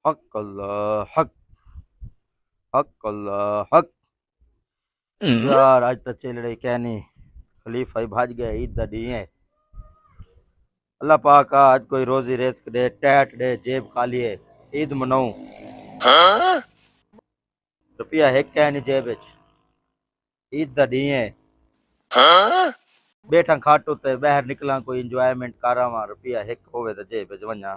हक अल्लाह हक हक अल्लाह हक। यार आज तक चल रही क्या नहीं, खलीफा ही भाज गया। ईद दा डी है। अल्लाह पाक आज कोई रोजी रिस्क दे, टैट दे, जेब खाली है। ईद मनाऊं, रुपया है क्या नहीं जेब विच। ईद दा डी है। बैठा खाटो ते बाहर निकला, कोई इंजॉयमेंट करा वा, रुपया एक होवे ते जेब विच वन्ना।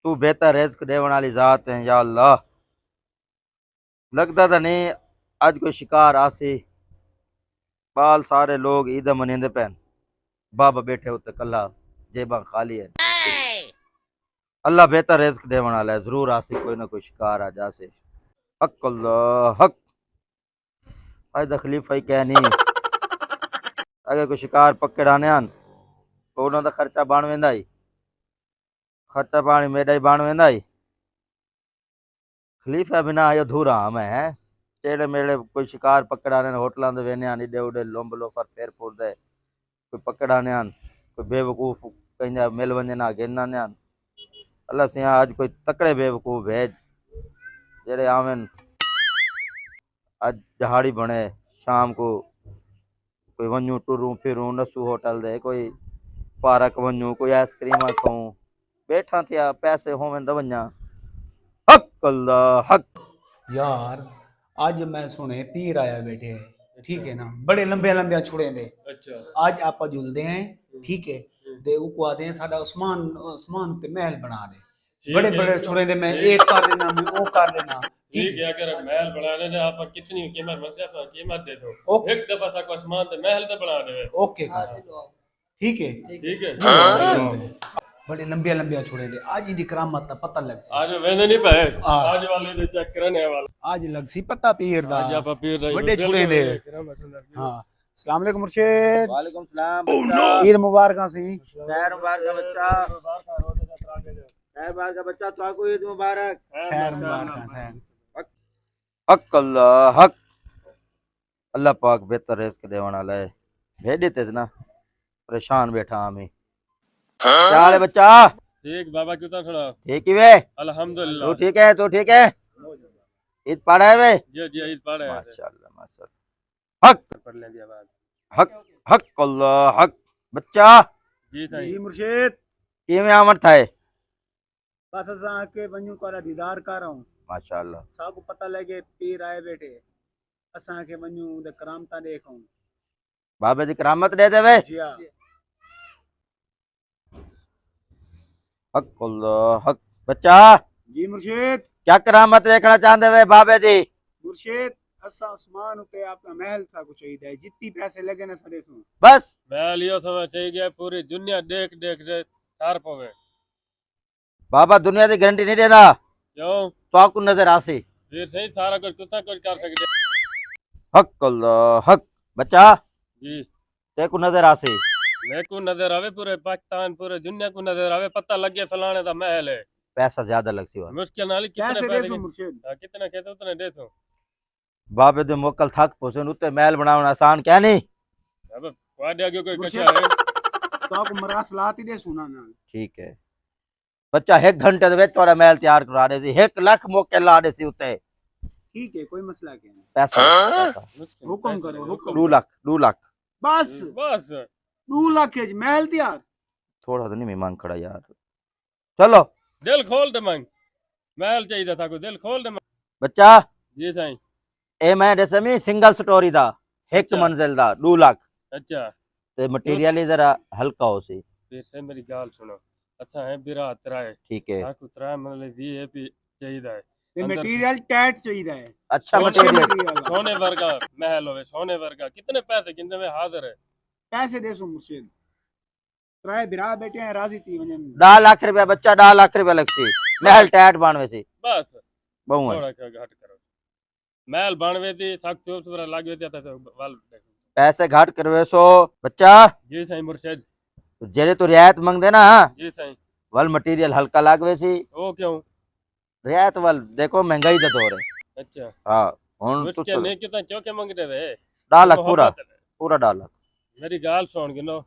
तू बेहतर रिस्क देवन वाली जात है या अल्लाह। लगदा तो नहीं आज कोई शिकार आसी। बाल सारे लोग ईद मनींदे पैन, बाबा बैठे उत्ते कला, जेबा खाली है। अल्लाह बेहतर रिस्क देवन वाला है, जरूर आसी कोई ना कोई शिकार आ जासे। हक अल्लाह हक। आज दा खलीफा ही कह नहीं, अगर कोई शिकार पकड़ आने आन तो उन्हों दा खर्चा बन वेंदा ही। खर्चा पानी मेरा ही बन वेंदा ही। खलीफा बिना आयो अधूरा मैं। टेढ़े मेढ़े कोई शिकार पकड़ आने होटलों दे वेने आन, इडे उडे लोंब लोफर फेर फूर दे कोई पकड़ आने आन, कोई बेवकूफ कहीं मिल वंजे ना गिन आने आन। अल्लाह सिया आज कोई तकड़े बेवकूफ भेज जेड़े आवन आज दिहाड़ी बने शाम को कोई वन्यू टुरूं फिरूं नसू होटल दे, कोई पार्क वन्यू, कोई आइसक्रीम खाऊं, बैठा थिया पैसे होवन दवन्या। हक अल्लाह हक। यार आज मैं सुने पीर आया बैठे है, ठीक है ना, बड़े लंबे लंबे छुड़े दे। अच्छा आज आप जुलते हैं, ठीक है, दे उको आदे साडा उस्मान उस्मान ते महल बना दे। बड़े बड़े छुड़े दे, मैं एक कर देना, मैं वो कर देना। ठीक है, अगर महल बनाने ने आप कितनी कीमत मत आप कीमत दे दो, एक दफा सा आसमान ते महल ते बना दे। ओके कर, ठीक है ठीक है। बड़े लंबे लंबे छुड़े दे। आज इनकी करामत का पता लग सी। आज वेंदे नहीं पाए, आज वाले ने चेक करने वाला आज लग सी पता पीर दा। आज आप पीर रही बड़े छुड़े दे। हां अस्सलाम वालेकुम मुर्शिद। वालेकुम सलाम बच्चा। ईद मुबारक सी। खैर मुबारक बच्चा। खैर मुबारक बच्चा, तो को ईद मुबारक। खैर मुबारक खैर। हक अल्लाह हक। अल्लाह पाक बेहतर रिस्क देवन वाला है। भेजे तेज ना परेशान बैठा हमें। क्या हाल है बच्चा? ठीक बाबा क्यों थोड़ा ठीक ही वे? अल्हम्दुलिल्लाह। तू ठीक है? तू ठीक है? ईद पढ़ा है वे? जी जी ईद पढ़े हैं। माशाल्लाह माशाल्लाह। हक पढ़ लें दिया बाद। हक हक अल्लाह हक। बच्चा जी सही जी मुर्शिद, किवें आमद थाए? बस असा के वन्यू का दीदार कर रहा हूं। माशाल्लाह। सब को पता लगे पीर आए बैठे, असा के वन्यू दे करामता देखूं। बाबे दी करामत दे देवे। जी हां हक अल्लाह हक। बच्चा जी मुर्शिद। क्या करामत देखना चाहते वे बाबे दी? मुर्शिद असा आसमान उते अपना महल सा कुछ चाहिए है, जितनी पैसे लगे ना साडे सो बस मैं लियो समझ चाहिए पूरी दुनिया देख देख दे तार पवे। बाबा दुनिया की गारंटी नहीं देता, क्यों तो आपको नजर आसी। फिर सही सारा कुछ कर सकते। हक अल्लाह हक। बच्चा जी ते को नजर आसी। मेरे को नजर आवे, पूरे पाकिस्तान पूरे दुनिया को नजर आवे, पता लगे फलाने दा महल है। पैसा ज्यादा लगसी वाला। मुश्किल नाली कितने कैसे पैसे देसो मुर्शिद? कितने कहते उतने दे दो। बाबे दे मोकल थक पोसन उत्ते महल बनावना आसान क्या नहीं। अब वाडे आगे कोई मुर्शिद कच्चा है। तो आपको मरासलात ही दे सुना ना। ठीक है बच्चा, 1 घंटे दे विच तोरा महल तैयार करा दे सी। 1 लाख मोके ला दे सी उत्ते। ठीक है कोई मसला क्या है। पैसा पैसा हुक्म करो हुक्म। 2 लाख 2 लाख। बस बस 2 लाख है महल तैयार। थोड़ा तो नहीं मैं मांग खड़ा यार। चलो दिल खोल दे मंग, महल चाहिए था को दिल खोल दे मंग। बच्चा जी साईं। ए मैं दसमी सिंगल स्टोरी दा, एक अच्छा। मंजिल दा 2 लाख अच्छा ते मटेरियल ही जरा हल्का हो सी। फिर से मेरी गाल सुनो, अच्छा है बिरा तराए ठीक है। ताकू तराए मतलब वीआईपी चाहिए है। ये अंदर मटेरियल टाइट चाहिए है। अच्छा मटेरियल। मटेरियल सोने वर्गा महल होवे, सोने वर्गा। कितने पैसे कितने में हाजिर है। पैसे देसो मुर्शिद। ट्राई बिरा बैठे हैं राजी थी वजन। 10 लाख रुपया बच्चा, 10 लाख रुपया लगसी। महल टैट बनवे सी। बस बहु है थोड़ा क्या घट करो। महल बनवे थी सख्त चोप पूरा लागवे थी तो वाल पैसे घाट करवे सो बच्चा। जी साईं मुर्शिद। जेरे तो रियायत मंग देना जी साईं। वल मटेरियल हल्का लागवे सी। ओ क्यों रियायत वल देखो महंगाई दा दौर है। अच्छा हां हुन मुझके नहीं कितना चौके मंगते वे 10 लाख पूरा पूरा 10 लाख। मेरी गाल सुन गिनो,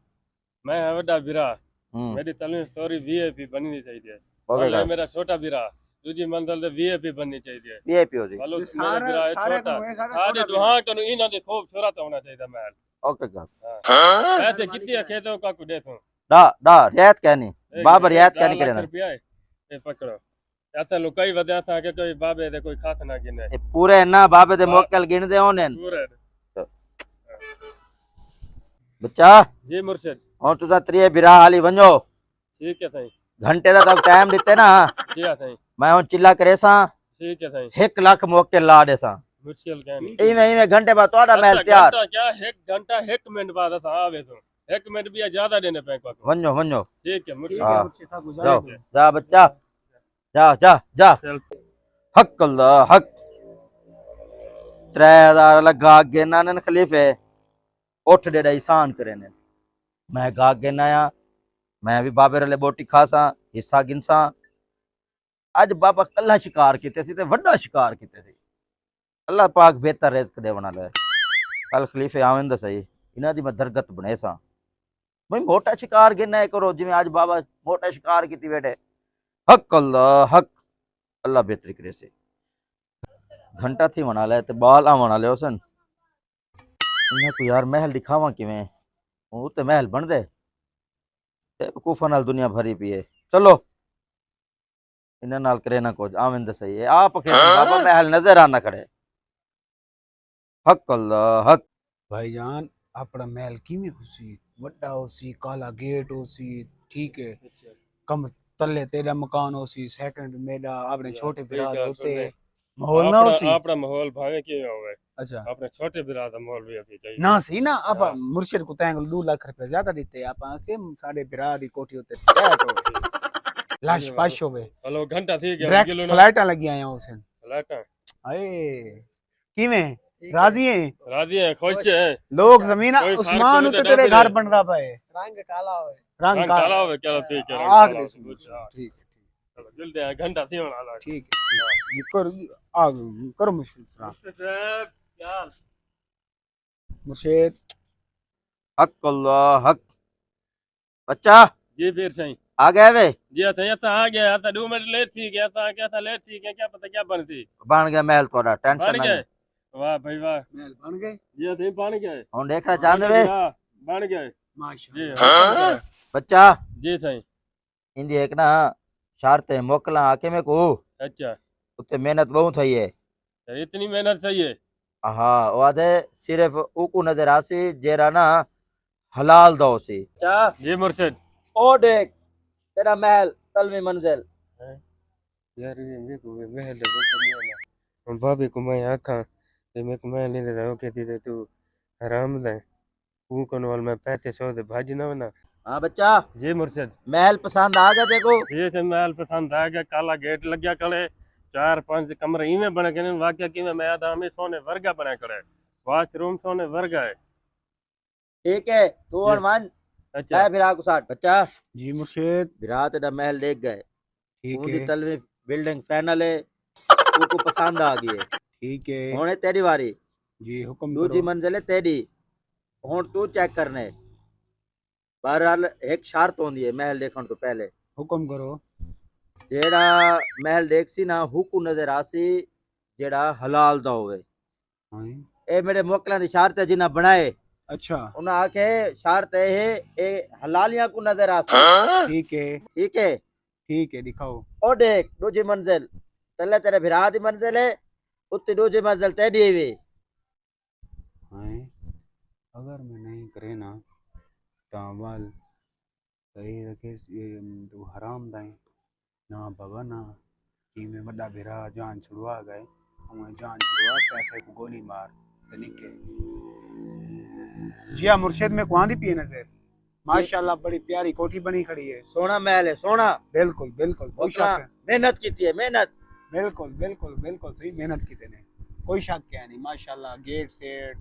मैं है वड्डा बिरा, मेरी तलवी स्टोरी वीआईपी बननी चाहिए। हो वाले गया मेरा छोटा वीरा दूजी मंजिल ते वीआईपी बननी चाहिए वीआईपी हो जी वालो ये मेरा वीरा है सारे छोटा को सारा सारे छोटा दुहा कनु इना दे खूब छोरा तो होना चाहिए महल ओके का पैसे कितने खेतो का को देसो डा डा रियायत कहनी बाबर रियायत कहनी करे ना रुपया है ये पकड़ो ऐसा लुकाई वदया था कि कोई बाबे दे कोई खास ना गिने ये पूरे ना बाबे दे मोकल गिन दे होने पूरे बच्चा जी मुर्शिद और तुसा त्रिये बिरा हाली वंजो ठीक है सही घंटे दा तक टाइम दिते ना ठीक है सही मैं हुन चिल्ला करे सा ठीक है सही 1 लाख मोकल ला दे सा मुश्किल कहनी इवे घंटे बाद तोड़ा महल तैयार घंटा क्या 1 घंटा 1 मिनट बाद असा आवे सो 1 मिनट भी ज्यादा देने पे को वंजो वंजो ठीक है मुर्शिद हाँ। मुर्शिद साहब जाओ गुजारे जा बच्चा जा जा जा चल हक अल्लाह हक 3000 लगा गेना ने खलीफे उठ डेड़ा ईसान करे ने मैं गा गेना या मैं भी बाबे रले बोटी खासा हिस्सा गिनसा अज बाबा कल्ला शिकार कीते सी ते वड्डा शिकार कीते सी अल्लाह पाक बेहतर रिज़्क देवना ले कल खलीफे आवें दा सही इना दी मैं दरगत बने सा भाई मोटा शिकार गिनना करो जिवें आज बाबा मोटा शिकार कीती बैठे हक अल्लाह बेहतरी करे से घंटा थी वना ले ते बाल आ वना ले हुसन इन्हें को यार महल दिखावा किवें वो ते महल बन दे ते बेवकूफा नाल दुनिया भरी पी है चलो इन्हें नाल करे ना कुछ आवें दे सही है आप के बाबा महल नजर आना खड़े हक अल्लाह हक भाईजान अपना महल किवें होसी वड्डा होसी काला गेट होसी ठीक है कम तले तेरा मकान होसी सेकंड मेरा अपने छोटे बिराद होते माहौल ना होसी अपना माहौल भावे के होवे अच्छा अपने छोटे बिराद माहौल भी अभी चाहिए ना सही ना आप मुर्शिद को तैंग 2 लाख रुपए ज्यादा देते आप के साढ़े बिराद की कोठी होते फ्लैट हो लाश पाश होवे हेलो घंटा थी गया डायरेक्ट फ्लाइट लगी आया हुसैन फ्लैट आए किवें राजी है राजी है खुश है लोग जमीन कोई फर्क उस्मान नहीं उते तो तेरे ना घर बन रहा पाए रंग काला होवे रंग रंग का काला होवे चलो ठीक है आग दे ठीक चलो जल्दी आ घंटा थी होना लगा ठीक ये कर आग करो मुर्शिद यार मुर्शिद हक अल्लाह हक बच्चा जी फिर सही आ गए वे जी सही ऐसा आ गया था 2 मिनट लेट थी गया था क्या था लेट थी क्या पता क्या बनती बन गया महल तोड़ा बन टेंशन गए नहीं वाह भाई वाह महल बन गए जी सही बन गए हम देखना चाहते वे बन गए माशाल्लाह जी बच्चा जी सही इंदी एक ना शर्त मोकला आके में को अच्छा उत्ते मेहनत बहुत थई है तो इतनी मेहनत सही है हाँ वो आदे सिर्फ ऊकू नजर आसी जेरा ना हलाल दो सी अच्छा जी मुर्शिद ओ देख तेरा महल तलवी मंजिल यार ये मेरे को महल दे नहीं आना हम भाभी को मैं आखा ते मेरे को महल नहीं दे रहा कहती थे तू हराम दे वो कनवाल में पैसे सौ दे भाजी ना बना हाँ बच्चा जी मुर्शिद महल पसंद आ गया देखो ये से महल पसंद आ गया काला गेट लग गया कड़े 4-5 कमरे इवें बने के वाकया कि मैं आदा हमें सोने वर्गा बने कड़े वॉशरूम सोने वर्गा है ठीक है तू और मान अच्छा है फिर आगू साथ बच्चा जी मुर्शिद विराट तेरा महल देख गए ठीक उनकी है तलवी बिल्डिंग फाइनल है उनको पसंद आ गई है ठीक है हुन तेरी वारी जी हुक्म दूजी करो मंजिल है तेरी हुन तू चेक करने बहरहाल एक शर्त होंदी है महल देखने तो पहले हुक्म करो जेड़ा महल देख सी ना हुकू नजर आसी जेड़ा हलाल दा होवे हाँ ए मेरे मोकलां दी शर्त है जिन्ना बनाए अच्छा उन्हें आखे शर्त है ए हलालियां को नजर आसी ठीक है ठीक है दिखाओ ओ देख दूजी मंजिल तले तेरे भिरा दी मंजिल है उत्ती दूजी मंजिल तेरी वे हाँ अगर मैं नहीं करे ना तावल सही रखे तू हराम दाई ना बाबा ना कि मैं बड़ा भिरा जान छुड़वा गए मैं जान छुड़वा पैसे को गोली मार तनिके जी हाँ मुर्शिद में कुआं दी पिए नजर माशाल्लाह बड़ी प्यारी कोठी बनी खड़ी है सोना महल है सोना बिल्कुल बिल्कुल कोई शक है मेहनत की है मेहनत बिल्कुल बिल्कुल बिल्कुल सही मेहनत की तेने कोई शक क्या नहीं माशाल्लाह get set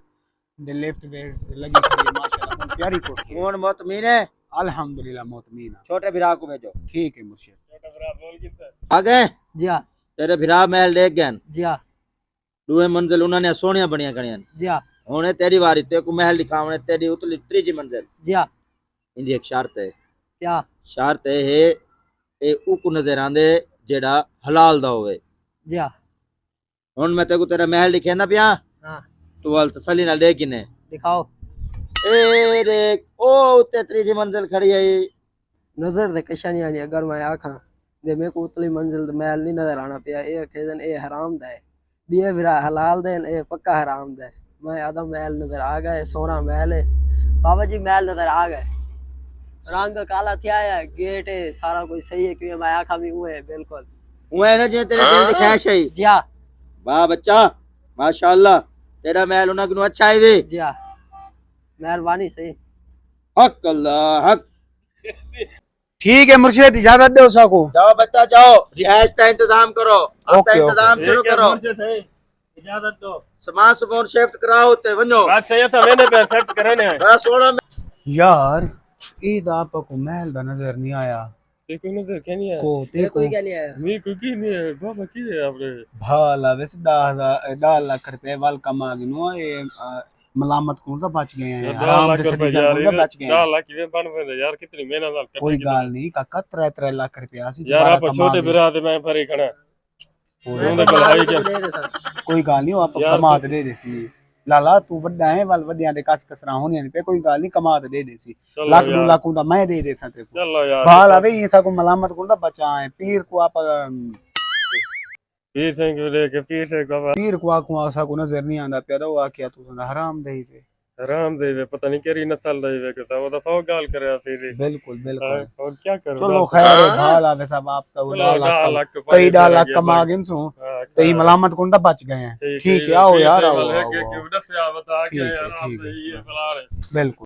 the lift weight लगी खड़ी है माशाल्लाह बहुत प्यारी कोठी है कौन मुतमीन है अल्हम्दुलिल्लाह मुतमीन है छोटे भिरा को भेजो ठीक है मुर्शिद छोटा बड़ा बोल कितना आ गए जी हाँ तेरे भिरा महल देख गए जी हाँ दूए मंजिल उन्होंने सोनिया बनिया खड़ियां जी हाँ हुने तेरी वारी ते को महल दिखावने तेरी उतली त्रीजी मंजिल जी हाँ इंदी एक शर्त है क्या शर्त है ਇਹ ਉਹ ਕੋ ਨਜ਼ਰ ਆਂਦੇ ਜਿਹੜਾ ਹਲਾਲ ਦਾ ਹੋਵੇ। जी हाँ ਹੁਣ ਮੈਂ ਤੈਨੂੰ ਤੇਰਾ ਮਹਿਲ ਦਿਖਾਉਂਦਾ ਪਿਆ, हाँ ਤੂੰ ਵਾਲ ਤਸੱਲੀ ਨਾਲ ਦੇਖ ਕਿਨੇ दिखाओ। ਇਹ ਦੇਖ ਉਹ ਉੱਤੇ ਤੀਜੀ ਮੰਜ਼ਿਲ ਖੜੀ ਹੈ। नजर दे कशा नहीं आनी अगर मैं आखा दे मेरे को उतली मंजिल महल नहीं नजर आना पिया। ये खेजन ये हराम दा है भी ये विरा हलाल दे ये पक्का हराम दा है। मैं आधा महल नजर आ गए, सोना महल है बाबा जी, महल नजर आ गए, रंग काला थिया है, गेट है, सारा कुछ सही है क्योंकि मैं आखा भी हुए बिल्कुल वो है ना जो तेरे दिल दिखाया सही। जी हाँ वाह बच्चा माशाल्लाह, तेरा महल होना क्यों अच्छा है वे। जी हाँ मेहरबानी सही। हक अल्लाह हक। ठीक है मुर्शिद, इजाजत दो साको। जाओ बच्चा जाओ, रिहाइश का इंतजाम करो, अपना ओके, इंतजाम शुरू करो, इजाजत दो। सामान सुमान शिफ्ट कराओ ते वनो। बात सही है, तो मैंने पे सेट कराने हैं। बड़ा सोना यार ईद आपको महल दा नजर नहीं आया देखो नजर क्या नहीं है को देखो कोई क्या नहीं आया। मेरे को की नहीं है बाबा की है आपने भाला वैसे 10 लाख रुपए वाल कमा गए नो ये मलामत को तो बच गए हैं, 10 हराम लाख दे रुपए सदी यार, तो बच गए 10 हैं। लाख की बन बन यार कितनी मेहनत नाल करनी कोई की गाल नहीं काका 3 लाख रुपया सी यार दोबारा आप कमा छोटे गए। बिरा दे मैं फरी खड़ा मैं उन्होंने तो कल माल हाई तो क्या दे दे सर। कोई गाल नहीं आप यार कमा दे दे सी लाला तू वड्डा है वाल वड्डियां दे कस कसरा होनी नहीं पे कोई गाल नहीं कमा दे दे सी चलो लाख यार। 2 लाख दा मैं दे सकते को चलो यार भाल आवे ये सा को मलामत को दा बचा है पीर को आप पीर सिंह को लेके पीर से बाबा पीर को आको सा को नजर नहीं आंदा पे दो आके तू हराम दे पे आराम दे वे पता नहीं केरी नस्ल दे वे के वो तो सौ गाल करे तेरी बिल्कुल बिल्कुल। और क्या करूं चलो खैर है, भाल आवे सब आपका वो 10 लाख कई 10 लाख कमा गए सो तो ही मलामत को दा बच गए हैं। ठीक है आओ यार आओ, आओ, आओ। बता के ठीक है, यार आप ठीक है। ये बता रहे बिल्कुल।